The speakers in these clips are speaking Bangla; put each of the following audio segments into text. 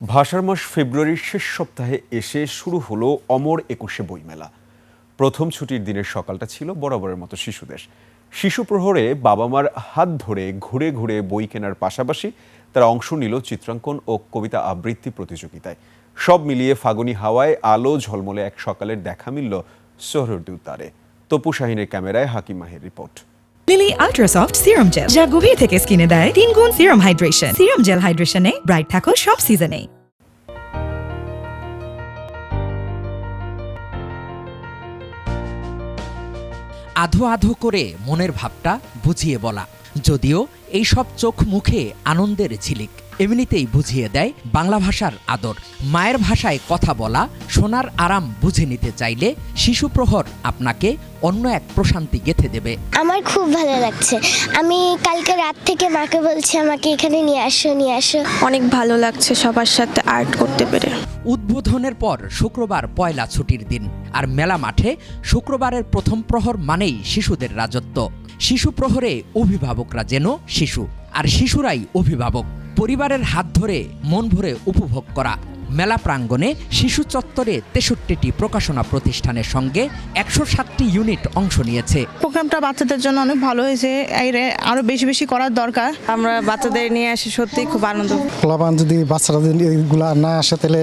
ভাষার মাস ফেব্রুয়ারির শেষ সপ্তাহে এসে শুরু হলো অমর একুশে বইমেলা। প্রথম ছুটির দিনের সকালটা ছিল বরাবরের মতো শিশুদের। শিশু প্রহরে বাবা মার হাত ধরে ঘুরে ঘুরে বই কেনার পাশাপাশি তারা অংশ নিল চিত্রাঙ্কন ও কবিতা আবৃত্তি প্রতিযোগিতায়। সব মিলিয়ে ফাগুনি হাওয়ায় আলো ঝলমলে এক সকালের দেখা মিলল সোহরাওয়ার্দী উদ্যানে। তপু শাহিনের ক্যামেরায় হাকিম মাহির রিপোর্ট। লিলি আল্ট্রাসফট সিরাম জেল, যা গভীর থেকে স্কিনে দেয় 3 গুণ সিরাম হাইড্রেশন। সিরাম জেল হাইড্রেশনে ব্রাইট থাকো সব সিজনে। আধো আধো করে মনের ভাবটা বুঝিয়ে বলা, যদিও এই সব চোখ মুখে আনন্দের ঝিলিক এমনিতেই বুঝিয়ে দেয় বাংলা ভাষার আদর। মায়ের ভাষায় কথা বলা, শোনার আরাম বুঝে নিতে চাইলে শিশু প্রহর আপনাকে অন্য এক প্রশান্তি গেঁথে দেবে। আমার খুব ভালো লাগছে। আমি কালকে রাত থেকে মাকে বলছি আমাকে এখানে নিয়ে আসো। অনেক ভালো লাগছে সবার সাথে আর্ট করতে পেরে। উদ্বোধনের পর শুক্রবার পয়লা ছুটির দিন, আর মেলা মাঠে শুক্রবারের প্রথম প্রহর মানেই শিশুদের রাজত্ব। শিশু প্রহরে অভিভাবকরা যেন শিশু, আর শিশুরাই অভিভাবক। পরিবারের হাত ধরে মন ভরে উপভোগ করা। মেলা প্রাঙ্গণে শিশু চত্বরে 63টি প্রকাশনা প্রতিষ্ঠানের সঙ্গে 107টি ইউনিট অংশ নিয়েছে। প্রোগ্রামটা বাচ্চাদের জন্য অনেক ভালো হয়েছে, আরো বেশি বেশি করার দরকার। আমরা বাচ্চাদের নিয়ে আসি, সত্যি খুব আনন্দ। পোলাপান যদি বাচ্চারা এগুলো না আসে তাহলে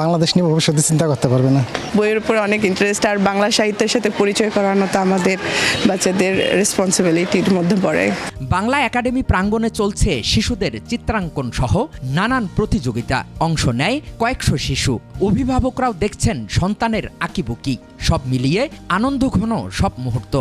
বাংলাদেশ নিয়ে ভবিষ্যতে চিন্তা করতে পারবে না। বইয়ের উপরে অনেক ইন্টারেস্ট, আর বাংলা সাহিত্যের সাথে পরিচয় করানো তো আমাদের বাচ্চাদের রেসপন্সিবিলিটির মধ্যে পড়ে। বাংলা একাডেমি প্রাঙ্গণে চলছে শিশুদের চিত্রাঙ্কন সহ নানান প্রতিযোগিতা। অংশ নেয় কয়েকশো শিশু। অভিভাবকরাও দেখছেন সন্তানের আঁকিবুকি। সব মিলিয়ে আনন্দঘন সব মুহূর্ত।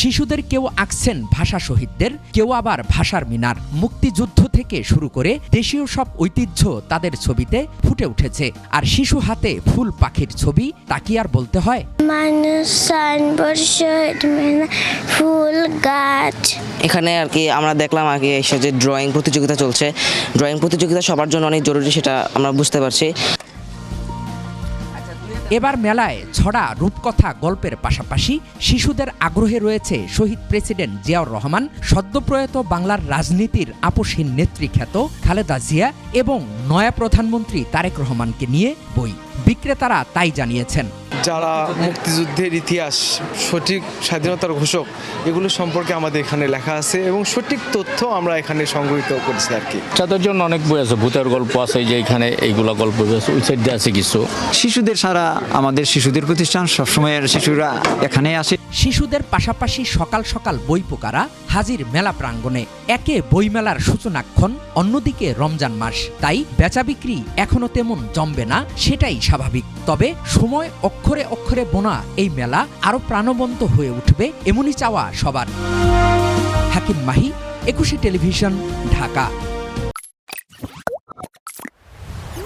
শিশুদের কেউ আঁকছেন ভাষা শহীদদের, কেউ আবার ভাষার মিনার। মুক্তিযুদ্ধ থেকে শুরু করে দেশীয় সব ঐতিহ্য তাদের ছবিতে ফুটে উঠেছে। আর শিশু হাতে ফুল পাখির ছবি, তা কি আর বলতে হয়? মানুষ, সাইনবোর্ড, শহীদ মিনার, ফুল গাছ। এখানে আর কি আমরা দেখলাম আগে এসে যে ড্রয়িং প্রতিযোগিতা চলছে। ড্রয়িং প্রতিযোগিতা সবার জন্য অনেক জরুরি, সেটা আমরা বুঝতে পারছি। এবার মেলায় ছড়া রূপকথা গল্পের পাশাপাশি শিশুদের আগ্রহে রয়েছে শহীদ প্রেসিডেন্ট জিয়াউর রহমান, সদ্যপ্রয়াত বাংলার রাজনীতির আপসহীন নেত্রী খ্যাত খালেদা জিয়া এবং নয়া প্রধানমন্ত্রী তারেক রহমানকে নিয়ে বই। বিক্রেতারা তাই জানিয়েছেন। যারা মুক্তিযুদ্ধের ইতিহাস, সঠিক স্বাধীনতার ঘোষক, এগুলো সম্পর্কে আমাদের এখানে লেখা আছে এবং সঠিক তথ্য আমরা এখানে সংগৃহীত করছি আর কি। বাচ্চাদের জন্য অনেক বই আছে, ভূতের গল্প আছে, যে এখানে এইগুলা গল্প আছে, ওই সাইডে আছে কিছু। শিশুদের সারা আমাদের শিশুদের প্রতিষ্ঠান, সবসময়ের শিশুরা এখানে আসে। শিশুদের পাশাপাশি সকাল সকাল বই পোকারা হাজির মেলা প্রাঙ্গণে। একে বইমেলার সূচনাক্ষণ, অন্যদিকে রমজান মাস, তাই বেচা বিক্রি এখনো তেমন জমবে না, সেটাই স্বাভাবিক। তবে সময় অক্ষরে অক্ষরে বোনা এই মেলা আরো প্রাণবন্ত হয়ে উঠবে, এমনই চাওয়া সবার। হাকিম মাহি, একুশে টেলিভিশন, ঢাকা।